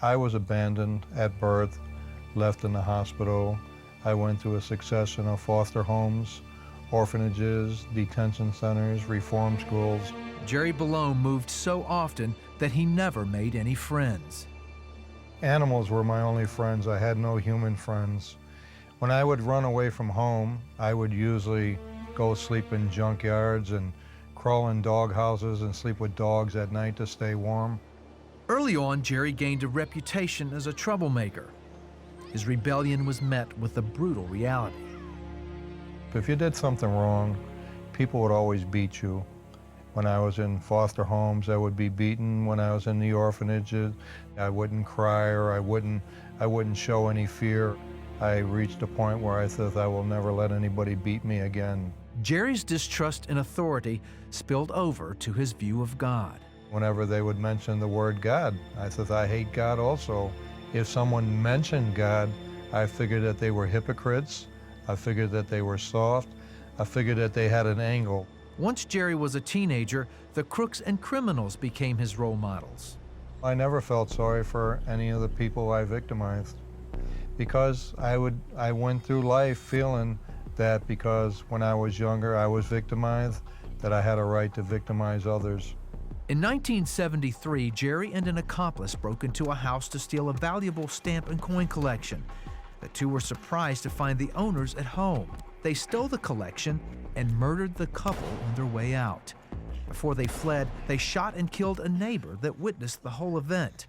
I was abandoned at birth, left in the hospital. I went through a succession of foster homes, orphanages, detention centers, reform schools. Jerry Balone moved so often that he never made any friends. Animals were my only friends. I had no human friends. When I would run away from home, I would usually go sleep in junkyards and crawl in dog houses and sleep with dogs at night to stay warm. Early on, Jerry gained a reputation as a troublemaker. His rebellion was met with a brutal reality. If you did something wrong, people would always beat you. When I was in foster homes, I would be beaten. When I was in the orphanages, I wouldn't cry or I wouldn't show any fear. I reached a point where I said, I will never let anybody beat me again. Jerry's distrust in authority spilled over to his view of God. Whenever they would mention the word God, I said, I hate God also. If someone mentioned God, I figured that they were hypocrites. I figured that they were soft. I figured that they had an angle. Once Jerry was a teenager, the crooks and criminals became his role models. I never felt sorry for any of the people I victimized because I went through life feeling that because when I was younger I was victimized, that I had a right to victimize others. In 1973, Jerry and an accomplice broke into a house to steal a valuable stamp and coin collection. The two were surprised to find the owners at home. They stole the collection and murdered the couple on their way out. Before they fled, they shot and killed a neighbor that witnessed the whole event.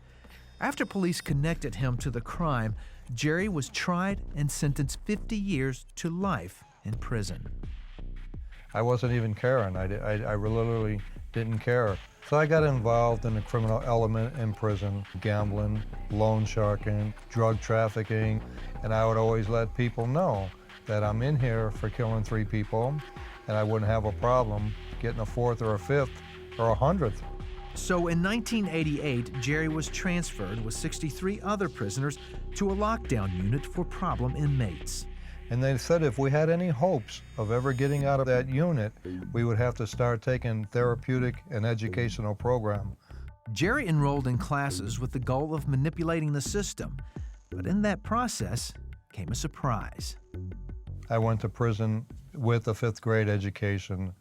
After police connected him to the crime, Jerry was tried and sentenced 50 years to life in prison. I wasn't even caring. I literally didn't care. So I got involved in the criminal element in prison, gambling, loan sharking, drug trafficking, and I would always let people know that I'm in here for killing 3 people, and I wouldn't have a problem getting a 4th or a 5th or a 100th. So in 1988, Jerry was transferred with 63 other prisoners to a lockdown unit for problem inmates. And they said if we had any hopes of ever getting out of that unit, we would have to start taking therapeutic and educational program. Jerry enrolled in classes with the goal of manipulating the system, but in that process came a surprise. I went to prison with a 5th grade education.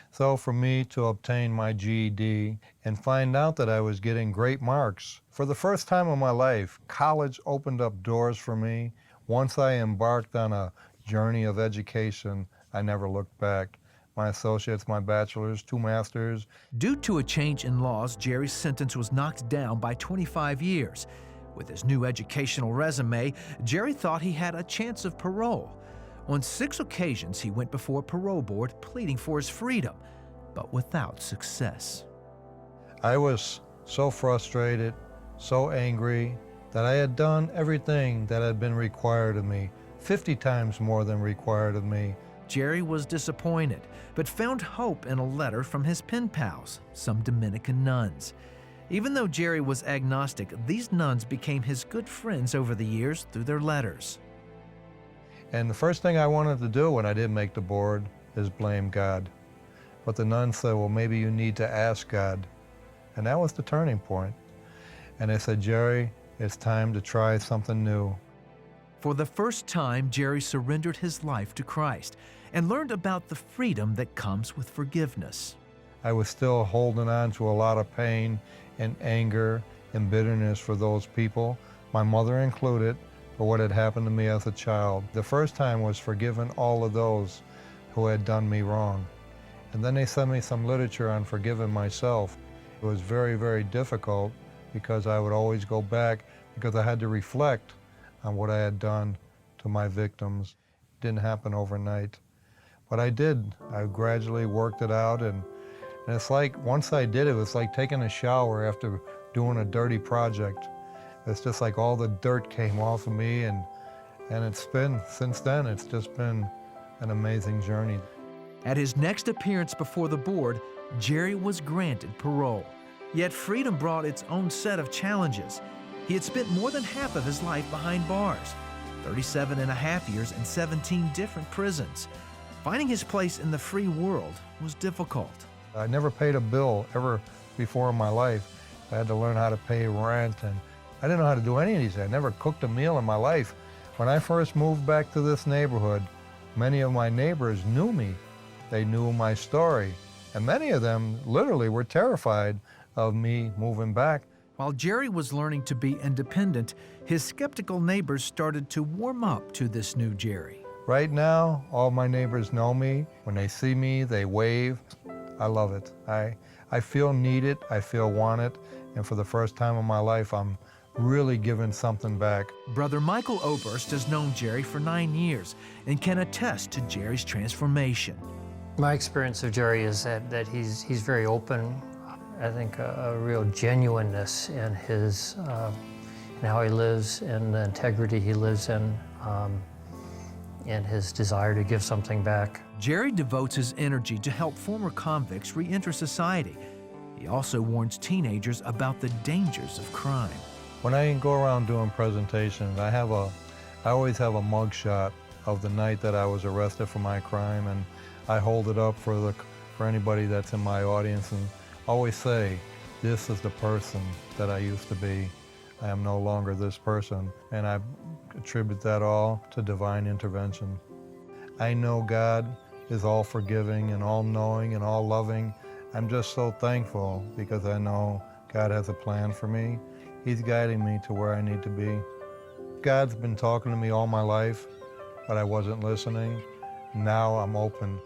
So for me to obtain my GED and find out that I was getting great marks, for the first time in my life, college opened up doors for me. Once I embarked on a journey of education, I never looked back. My associates, my bachelor's, 2 masters. Due to a change in laws, Jerry's sentence was knocked down by 25 years. With his new educational resume, Jerry thought he had a chance of parole. On 6 occasions, he went before a parole board pleading for his freedom, but without success. I was so frustrated, so angry, that I had done everything that had been required of me, 50 times more than required of me. Jerry was disappointed, but found hope in a letter from his pen pals, some Dominican nuns. Even though Jerry was agnostic, these nuns became his good friends over the years through their letters. And the first thing I wanted to do when I didn't make the board is blame God. But the nuns said, well, maybe you need to ask God. And that was the turning point. And they said, Jerry, it's time to try something new. For the first time, Jerry surrendered his life to Christ and learned about the freedom that comes with forgiveness. I was still holding on to a lot of pain and anger and bitterness for those people, my mother included, for what had happened to me as a child. The first time was forgiving all of those who had done me wrong. And then they sent me some literature on forgiving myself. It was very, very difficult because I would always go back because I had to reflect on what I had done to my victims. It didn't happen overnight. But I did. I gradually worked it out, and it's like once I did it, it was like taking a shower after doing a dirty project. It's just like all the dirt came off of me, and it's been, since then, it's just been an amazing journey. At his next appearance before the board, Jerry was granted parole. Yet freedom brought its own set of challenges. He had spent more than half of his life behind bars, 37 and a half years in 17 different prisons. Finding his place in the free world was difficult. I never paid a bill ever before in my life. I had to learn how to pay rent and I didn't know how to do any of these things. I never cooked a meal in my life. When I first moved back to this neighborhood, many of my neighbors knew me. They knew my story. And many of them literally were terrified of me moving back. While Jerry was learning to be independent, his skeptical neighbors started to warm up to this new Jerry. Right now, all my neighbors know me. When they see me, they wave. I love it. I feel needed, I feel wanted, and for the first time in my life, I'm really giving something back. Brother Michael Oberst has known Jerry for 9 years and can attest to Jerry's transformation. My experience of Jerry is that he's very open. I think a real genuineness in his, in how he lives, and the integrity he lives in, and his desire to give something back. Jerry devotes his energy to help former convicts re-enter society. He also warns teenagers about the dangers of crime. When I go around doing presentations, I always have a mug shot of the night that I was arrested for my crime, and I hold it up for anybody that's in my audience and always say, this is the person that I used to be. I am no longer this person, and I attribute that all to divine intervention. I know God is all forgiving and all knowing and all loving. I'm just so thankful because I know God has a plan for me. He's guiding me to where I need to be. God's been talking to me all my life, but I wasn't listening. Now I'm open